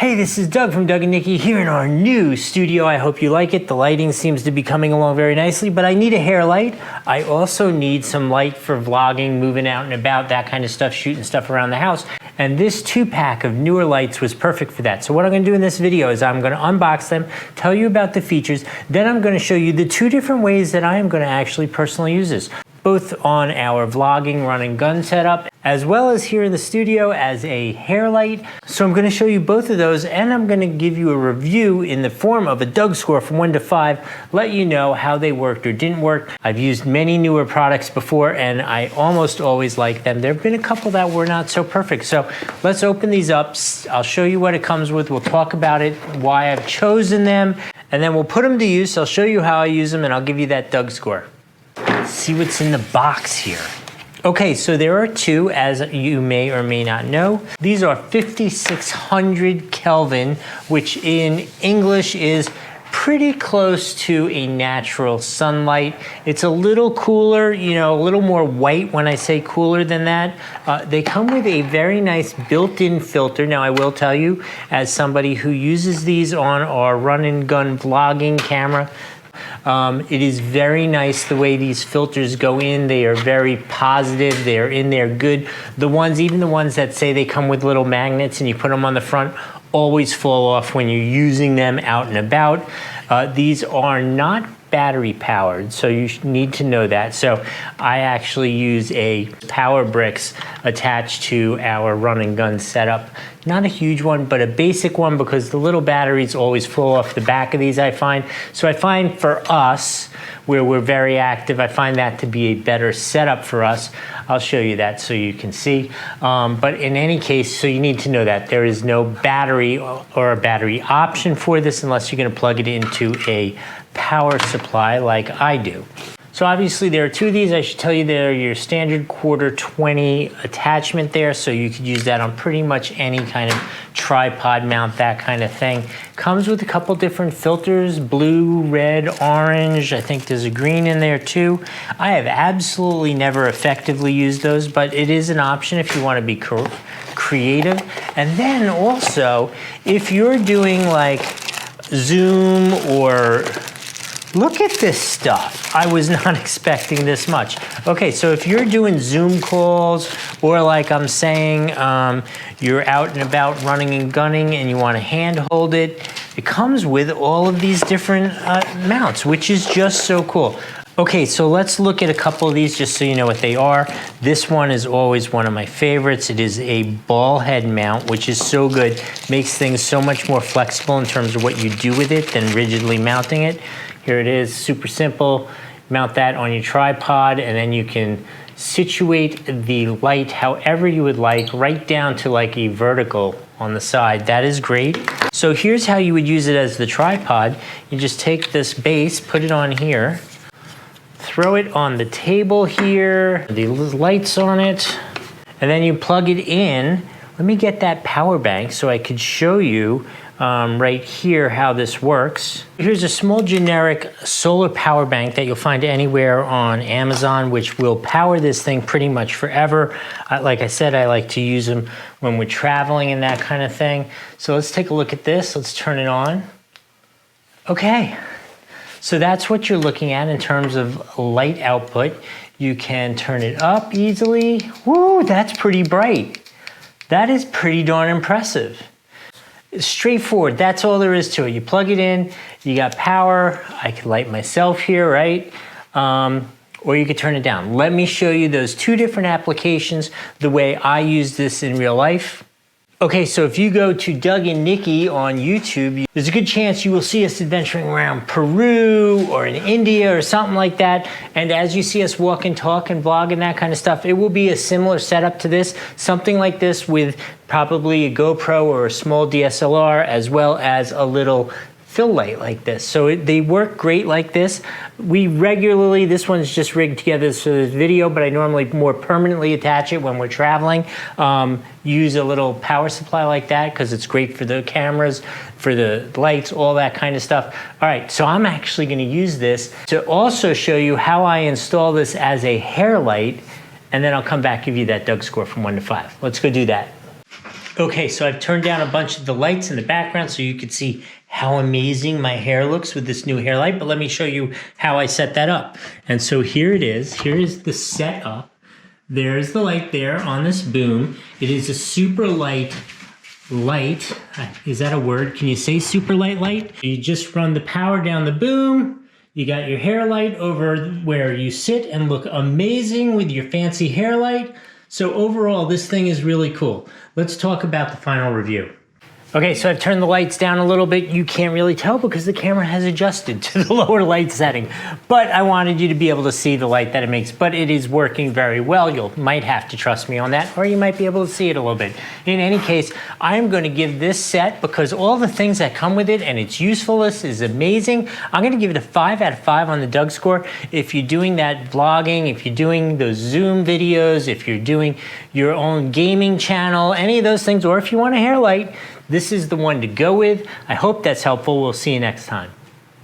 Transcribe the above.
Hey, this is Doug from Doug and Nikki here in our new studio. I hope you like it. The lighting seems to be coming along very nicely, but I need a hair light. I also need some light for vlogging, moving out and about, that kind of stuff, shooting stuff around the house. And this 2-pack of Neewer lights was perfect for that. So what I'm gonna do in this video is I'm gonna unbox them, tell you about the features, then I'm gonna show you the 2 different ways that I am gonna actually personally use this, both on our vlogging run and gun setup, as well as here in the studio as a hair light. So I'm gonna show you both of those, and I'm gonna give you a review in the form of a Doug score from 1 to 5, let you know how they worked or didn't work. I've used many Neewer products before, and I almost always like them. There have been a couple that were not so perfect. So let's open these up. I'll show you what it comes with. We'll talk about it, why I've chosen them, and then we'll put them to use. I'll show you how I use them, and I'll give you that Doug score. See what's in the box here. Okay, so there are 2, as you may or may not know. These are 5600 Kelvin, which in English is pretty close to a natural sunlight. It's a little cooler, you know, a little more white when I say cooler than that. They come with a very nice built-in filter. Now I will tell you, as somebody who uses these on our run and gun vlogging camera, it is very nice the way these filters go in. They are very positive. They are in there good. The ones, even the ones that say they come with little magnets and you put them on the front, always fall off when you're using them out and about. These are not battery powered, so you need to know that. So I actually use a power bricks attached to our run and gun setup. Not a huge one, but a basic one, because the little batteries always fall off the back of these, I find. So I find for us, where we're very active, I find that to be a better setup for us. I'll show you that so you can see. But in any case, so you need to know that there is no battery or a battery option for this unless you're gonna plug it into a power supply like I do. So obviously there are 2 of these. I should tell you they're your standard 1/4-20 attachment there, so you could use that on pretty much any kind of tripod mount, that kind of thing. Comes with a couple different filters, blue, red, orange. I think there's a green in there too. I have absolutely never effectively used those, but it is an option if you want to be creative. And then also, if you're doing like Zoom or look at this stuff. I was not expecting this much. Okay, so if you're doing Zoom calls, or like I'm saying, you're out and about running and gunning and you want to hand hold it, it comes with all of these different mounts, which is just so cool. Okay, so let's look at a couple of these just so you know what they are. This one is always one of my favorites. It is a ball head mount, which is so good. Makes things so much more flexible in terms of what you do with it than rigidly mounting it. Here it is, super simple. Mount that on your tripod, and then you can situate the light however you would like, right down to like a vertical on the side. That is great. So here's how you would use it as the tripod. You just take this base, put it on here, throw it on the table here, the lights on it, and then you plug it in. Let me get that power bank so I could show you right here how this works. Here's a small generic solar power bank that you'll find anywhere on Amazon, which will power this thing pretty much forever. Like I said, I like to use them when we're traveling and that kind of thing. So let's take a look at this. Let's turn it on. Okay. So that's what you're looking at in terms of light output. You can turn it up easily. Woo, that's pretty bright. That is pretty darn impressive. Straightforward, that's all there is to it. You plug it in, you got power. I can light myself here, right? Or you could turn it down. Let me show you those 2 different applications, the way I use this in real life. Okay, so if you go to Doug and Nikki on YouTube, there's a good chance you will see us adventuring around Peru or in India or something like that. And as you see us walk and talk and vlog and that kind of stuff, it will be a similar setup to this, something like this with probably a GoPro or a small DSLR, as well as a little fill light like this. So they work great like this. We regularly, this one's just rigged together for this video, but I normally more permanently attach it when we're traveling. Use a little power supply like that because it's great for the cameras, for the lights, all that kind of stuff. All right, so I'm actually gonna use this to also show you how I install this as a hair light, and then I'll come back and give you that Doug score from 1 to 5. Let's go do that. Okay, so I've turned down a bunch of the lights in the background so you can see how amazing my hair looks with this new hair light, but let me show you how I set that up. And so here it is. Here is the setup. There's the light there on this boom. It is a super light light. Is that a word? Can you say super light light? You just run the power down the boom. You got your hair light over where you sit and look amazing with your fancy hair light. So overall, this thing is really cool. Let's talk about the final review. Okay, so I've turned the lights down a little bit. You can't really tell because the camera has adjusted to the lower light setting. But I wanted you to be able to see the light that it makes, but it is working very well. You might have to trust me on that, or you might be able to see it a little bit. In any case, I'm going to give this set, because all the things that come with it and its usefulness is amazing, I'm going to give it a 5 out of 5 on the Doug score. If you're doing that vlogging, if you're doing those Zoom videos, if you're doing your own gaming channel, any of those things, or if you want a hair light, this is the one to go with. I hope that's helpful. We'll see you next time.